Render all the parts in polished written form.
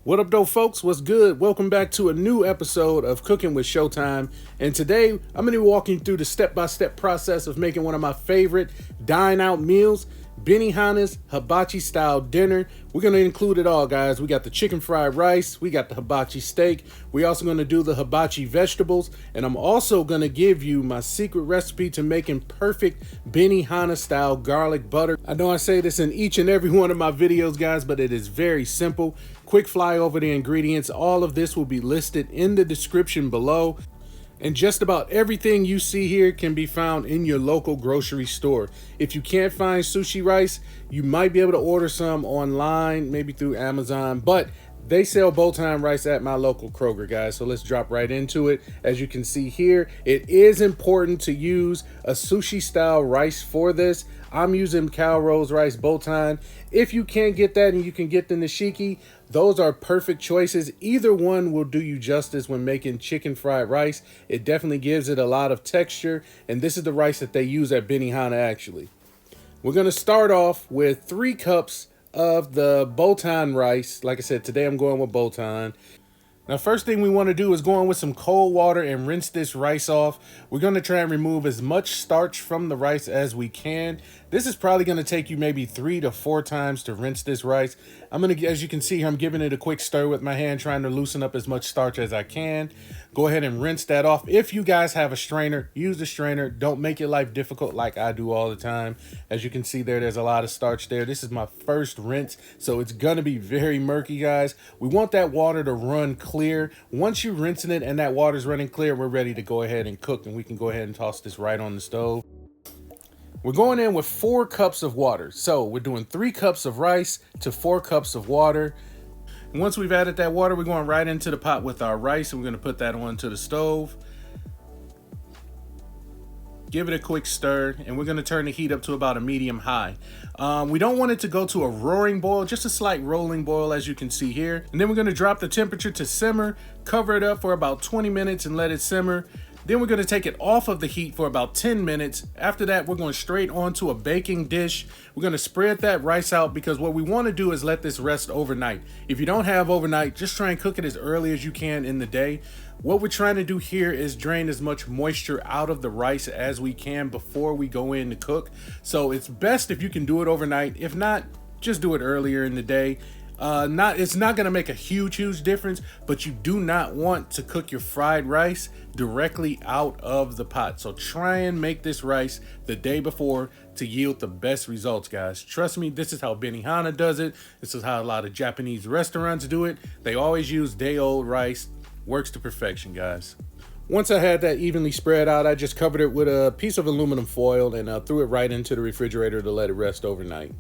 What up though folks, what's good? Welcome back to a new episode of Cooking with Showtime. And today I'm going to be walking through the step-by-step process of making one of my favorite dine out meals, Benihana's Hibachi style dinner. We're going to include it all, guys. We got the chicken fried rice, we got the hibachi steak, we're also going to do the hibachi vegetables, and I'm also going to give you my secret recipe to making perfect Benihana style garlic butter. I know I say this in each and every one of my videos, guys, but it is very simple. Quick fly over the ingredients. All of this will be listed in the description below. And just about everything you see here can be found in your local grocery store. If you can't find sushi rice, you might be able to order some online, maybe through Amazon, but they sell Botan rice at my local Kroger, guys. So let's drop right into it. As you can see here, it is important to use a sushi style rice for this. I'm using Calrose rice Botan. If you can't get that and you can get the Nishiki, those are perfect choices. Either one will do you justice when making chicken fried rice. It definitely gives it a lot of texture, and this is the rice that they use at Benihana actually. We're gonna start off with 3 cups of the Botan rice. Like I said, today I'm going with Botan. Now, first thing we want to do is go in with some cold water and rinse this rice off. We're going to try and remove as much starch from the rice as we can. This is probably going to take you maybe 3 to 4 times to rinse this rice. I'm going to, as you can see here, I'm giving it a quick stir with my hand, trying to loosen up as much starch as I can. Go ahead and rinse that off. If you guys have a strainer, use the strainer. Don't make your life difficult like I do all the time. As you can see there's a lot of starch there. This is my first rinse, so it's going to be very murky, guys. We want that water to run clear. Once you're rinsing it and that water's running clear, we're ready to go ahead and cook, and we can go ahead and toss this right on the stove. We're going in with 4 cups of water. So we're doing 3 cups of rice to 4 cups of water. And once we've added that water, we're going right into the pot with our rice, and we're going to put that onto the stove. Give it a quick stir, and we're going to turn the heat up to about a medium high. We don't want it to go to a roaring boil, just a slight rolling boil, as you can see here. And then we're going to drop the temperature to simmer, cover it up for about 20 minutes and let it simmer. Then we're going to take it off of the heat for about 10 minutes. After that, we're going straight onto a baking dish. We're going to spread that rice out, because what we want to do is let this rest overnight. If you don't have overnight, just try and cook it as early as you can in the day. What we're trying to do here is drain as much moisture out of the rice as we can before we go in to cook. So it's best if you can do it overnight. If not, just do it earlier in the day. It's not going to make a huge difference, but you do not want to cook your fried rice directly out of the pot. So try and make this rice the day before to yield the best results, guys. Trust me, this is how Benihana does it. This is how a lot of Japanese restaurants do it. They always use day-old rice. Works to perfection, guys. Once I had that evenly spread out, I just covered it with a piece of aluminum foil and threw it right into the refrigerator to let it rest overnight.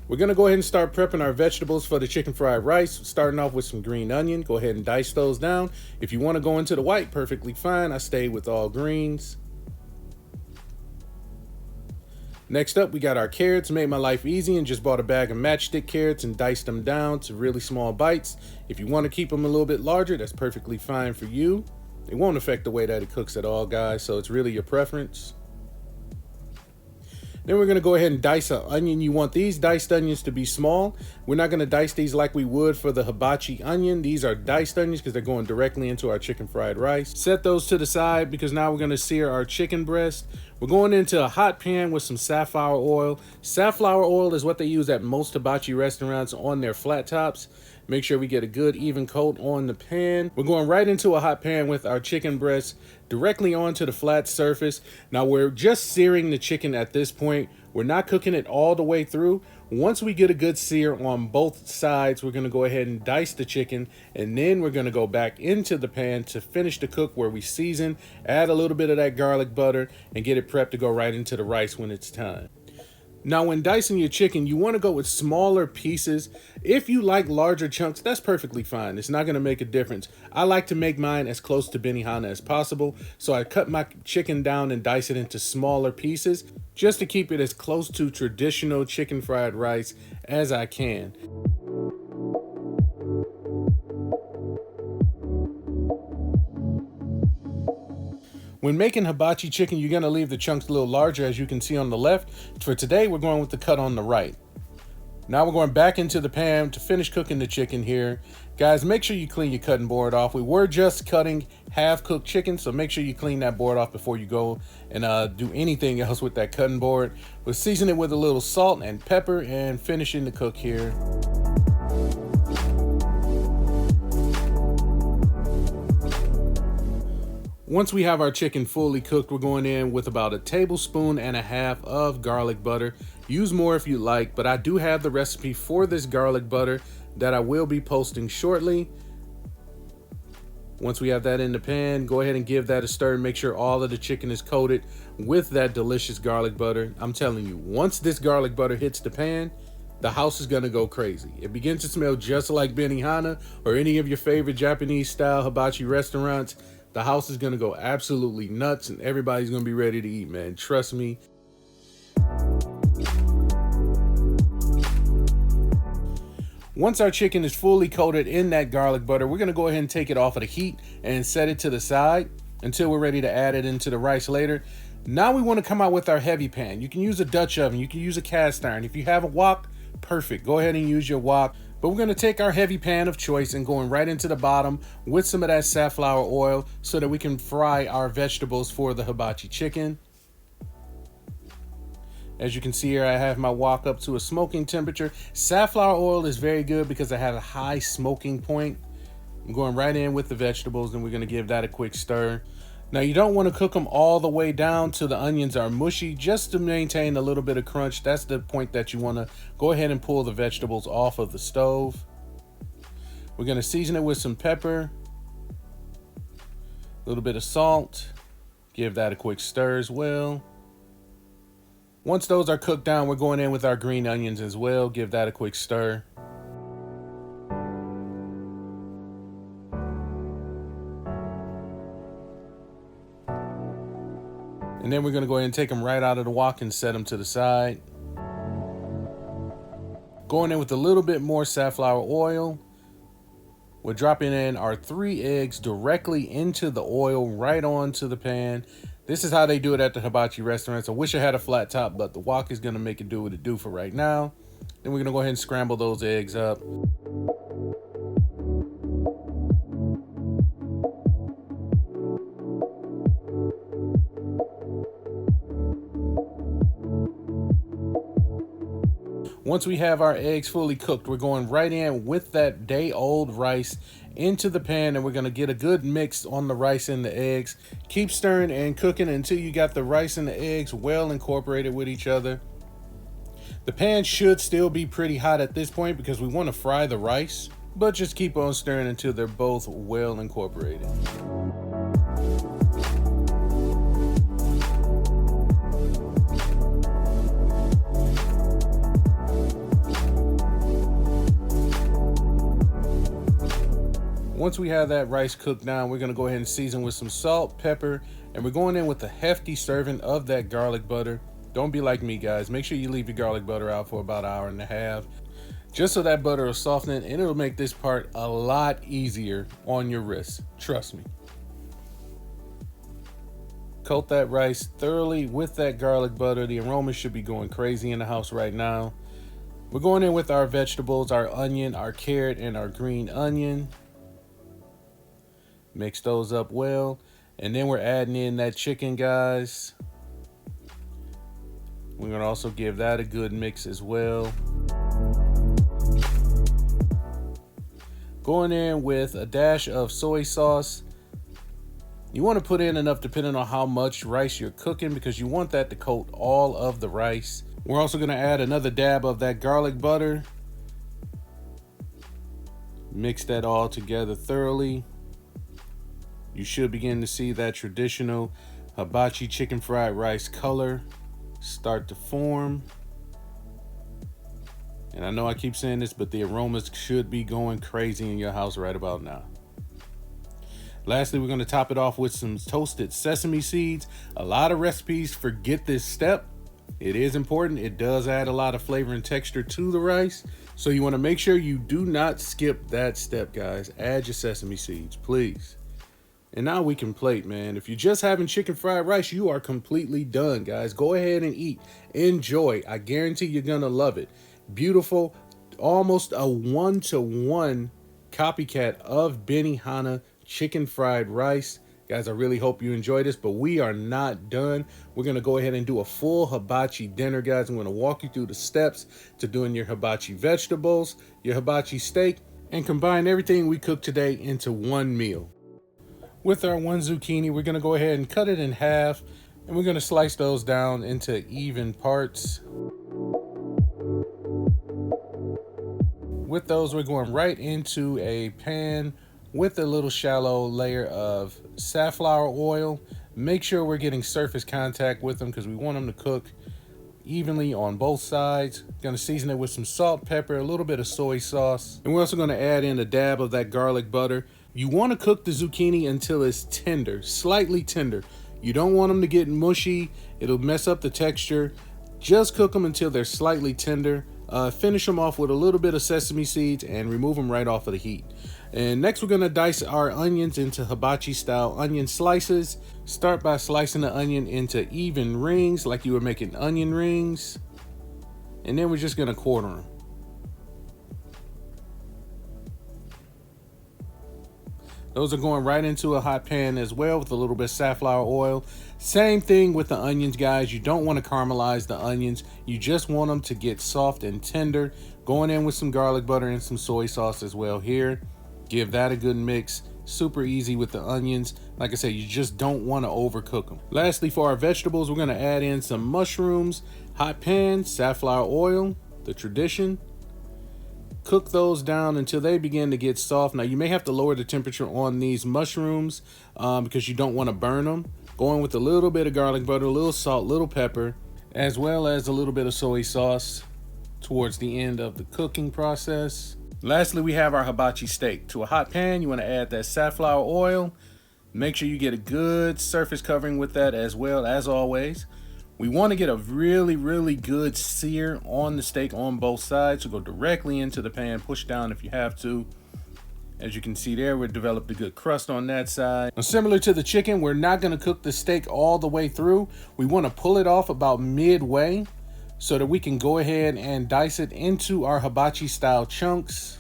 We're going to go ahead and start prepping our vegetables for the chicken fried rice, starting off with some green onion. Go ahead and dice those down. If you want to go into the white, perfectly fine. I stayed with all greens. Next up, we got our carrots. Made my life easy and just bought a bag of matchstick carrots and diced them down to really small bites. If you want to keep them a little bit larger, that's perfectly fine for you. It won't affect the way that it cooks at all, guys, so it's really your preference. Then we're going to go ahead and dice an onion. You want these diced onions to be small. We're not going to dice these like we would for the hibachi onion. These are diced onions because they're going directly into our chicken fried rice. Set those to the side, because now we're going to sear our chicken breast. We're going into a hot pan with some safflower oil. Safflower oil is what they use at most hibachi restaurants on their flat tops. Make sure we get a good even coat on the pan. We're going right into a hot pan with our chicken breast directly onto the flat surface. Now we're just searing the chicken at this point. We're not cooking it all the way through. Once we get a good sear on both sides, we're going to go ahead and dice the chicken, and then we're going to go back into the pan to finish the cook, where we season, add a little bit of that garlic butter, and get it prepped to go right into the rice when it's time. Now, when dicing your chicken, you want to go with smaller pieces. If you like larger chunks, that's perfectly fine. It's not going to make a difference. I like to make mine as close to Benihana as possible, so I cut my chicken down and dice it into smaller pieces just to keep it as close to traditional chicken fried rice as I can. When making hibachi chicken, you're going to leave the chunks a little larger, as you can see on the left. For today, we're going with the cut on the right. Now we're going back into the pan to finish cooking the chicken here. Guys, make sure you clean your cutting board off. We were just cutting half-cooked chicken, so make sure you clean that board off before you go and do anything else with that cutting board. We'll season it with a little salt and pepper and finishing the cook here. Once we have our chicken fully cooked, we're going in with about 1.5 tablespoons of garlic butter. Use more if you like, but I do have the recipe for this garlic butter that I will be posting shortly. Once we have that in the pan, go ahead and give that a stir and make sure all of the chicken is coated with that delicious garlic butter. I'm telling you, once this garlic butter hits the pan, the house is gonna go crazy. It begins to smell just like Benihana or any of your favorite Japanese style hibachi restaurants. The house is gonna go absolutely nuts and everybody's gonna be ready to eat, man. Trust me. Once our chicken is fully coated in that garlic butter, we're gonna go ahead and take it off of the heat and set it to the side until we're ready to add it into the rice later. Now we wanna come out with our heavy pan. You can use a Dutch oven, you can use a cast iron. If you have a wok, perfect, go ahead and use your wok. But we're gonna take our heavy pan of choice and going right into the bottom with some of that safflower oil so that we can fry our vegetables for the hibachi chicken. As you can see here, I have my wok up to a smoking temperature. Safflower oil is very good because it has a high smoking point. I'm going right in with the vegetables and we're gonna give that a quick stir. Now you don't want to cook them all the way down till the onions are mushy, just to maintain a little bit of crunch. That's the point that you want to go ahead and pull the vegetables off of the stove. We're going to season it with some pepper, a little bit of salt, give that a quick stir as well. Once those are cooked down, we're going in with our green onions as well, give that a quick stir. And then we're gonna go ahead and take them right out of the wok and set them to the side. Going in with a little bit more safflower oil. We're dropping in our 3 eggs directly into the oil, right onto the pan. This is how they do it at the hibachi restaurants. I wish I had a flat top, but the wok is gonna make it do what it do for right now. Then we're gonna go ahead and scramble those eggs up. Once we have our eggs fully cooked, we're going right in with that day-old rice into the pan, and we're gonna get a good mix on the rice and the eggs. Keep stirring and cooking until you got the rice and the eggs well incorporated with each other. The pan should still be pretty hot at this point because we want to fry the rice, but just keep on stirring until they're both well incorporated. Once we have that rice cooked down, we're gonna go ahead and season with some salt, pepper, and we're going in with a hefty serving of that garlic butter. Don't be like me, guys. Make sure you leave your garlic butter out for about 1.5 hours, just so that butter will soften it, and it'll make this part a lot easier on your wrist. Trust me. Coat that rice thoroughly with that garlic butter. The aroma should be going crazy in the house right now. We're going in with our vegetables, our onion, our carrot, and our green onion. Mix those up well, and then we're adding in that chicken, guys. We're gonna also give that a good mix as well. Going in with a dash of soy sauce. You want to put in enough depending on how much rice you're cooking because you want that to coat all of the rice. We're also gonna add another dab of that garlic butter. Mix that all together thoroughly. You should begin to see that traditional hibachi chicken fried rice color start to form. And I know I keep saying this, but the aromas should be going crazy in your house right about now. Lastly, we're going to top it off with some toasted sesame seeds. A lot of recipes forget this step. It is important. It does add a lot of flavor and texture to the rice. So you want to make sure you do not skip that step, guys. Add your sesame seeds, please. And now we can plate, man. If you're just having chicken fried rice, you are completely done, guys. Go ahead and eat. Enjoy. I guarantee you're gonna love it. Beautiful, almost a 1-to-1 copycat of Benihana chicken fried rice. Guys, I really hope you enjoy this, but we are not done. We're going to go ahead and do a full hibachi dinner, guys. I'm going to walk you through the steps to doing your hibachi vegetables, your hibachi steak, and combine everything we cooked today into one meal. With our one zucchini, we're going to go ahead and cut it in half, and we're going to slice those down into even parts. With those, we're going right into a pan with a little shallow layer of safflower oil. Make sure we're getting surface contact with them because we want them to cook evenly on both sides. Going to season it with some salt, pepper, a little bit of soy sauce. And we're also going to add in a dab of that garlic butter. You want to cook the zucchini until it's tender, slightly tender. You don't want them to get mushy. It'll mess up the texture. Just cook them until they're slightly tender. Finish them off with a little bit of sesame seeds and remove them right off of the heat. And next we're going to dice our onions into hibachi style onion slices. Start by slicing the onion into even rings like you were making onion rings. And then we're just going to quarter them. Those are going right into a hot pan as well with a little bit of safflower oil. Same thing with the onions, guys. You don't want to caramelize the onions. You just want them to get soft and tender. Going in with some garlic butter and some soy sauce as well here. Give that a good mix. Super easy with the onions. Like I said, you just don't want to overcook them. Lastly, for our vegetables, we're going to add in some mushrooms, hot pan, safflower oil, the tradition. Cook those down until they begin to get soft. Now, you may have to lower the temperature on these mushrooms because you don't want to burn them. Going with a little bit of garlic butter, a little salt, little pepper, as well as a little bit of soy sauce towards the end of the cooking process. Lastly, we have our hibachi steak. To a hot pan, you want to add that safflower oil. Make sure you get a good surface covering with that as well, as always. We want to get a really, really good sear on the steak on both sides. So go directly into the pan, push down if you have to. As you can see there, we've developed a good crust on that side. Now, similar to the chicken, we're not going to cook the steak all the way through. We want to pull it off about midway so that we can go ahead and dice it into our hibachi style chunks.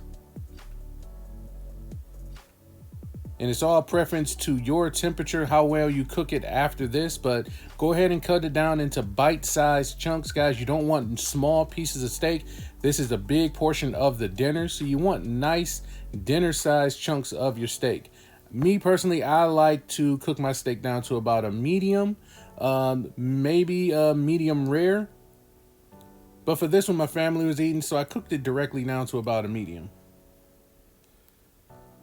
And it's all preference to your temperature, how well you cook it after this, but go ahead and cut it down into bite-sized chunks, guys. You don't want small pieces of steak. This is a big portion of the dinner, so you want nice dinner-sized chunks of your steak. Me personally, I like to cook my steak down to about a medium, maybe a medium rare. But for this one, my family was eating, so I cooked it directly down to about a medium.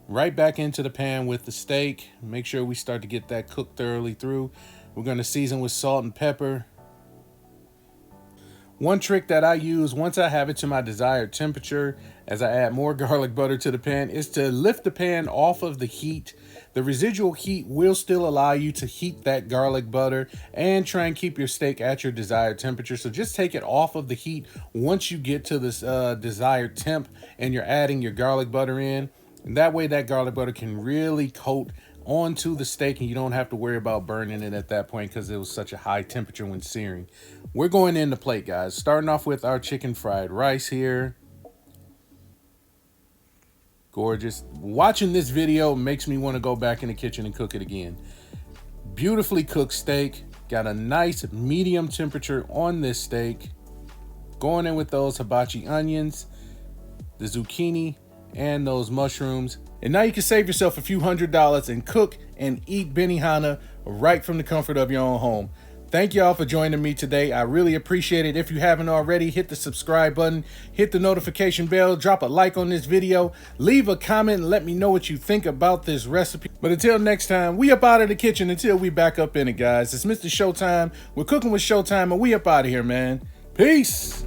Right back into the pan with the steak. Make sure we start to get that cooked thoroughly through. We're going to season with salt and pepper. One trick that I use once I have it to my desired temperature, as I add more garlic butter to the pan, is to lift the pan off of the heat. The residual heat will still allow you to heat that garlic butter and try and keep your steak at your desired temperature. So just take it off of the heat once you get to this desired temp and you're adding your garlic butter in. And that way that garlic butter can really coat onto the steak and you don't have to worry about burning it at that point because it was such a high temperature when searing. We're going in the plate, guys. Starting off with our chicken fried rice here. Gorgeous. Watching this video makes me want to go back in the kitchen and cook it again. Beautifully cooked steak. Got a nice medium temperature on this steak. Going in with those hibachi onions, the zucchini, and those mushrooms. And now you can save yourself a few $100s and cook and eat Benihana right from the comfort of your own home. Thank y'all for joining me today. I really appreciate it. If you haven't already, hit the subscribe button, hit the notification bell, drop a like on this video, leave a comment and let me know what you think about this recipe. But until next time, we up out of the kitchen until we back up in it, guys. It's Mr. Showtime. We're cooking with Showtime and we up out of here, man. Peace.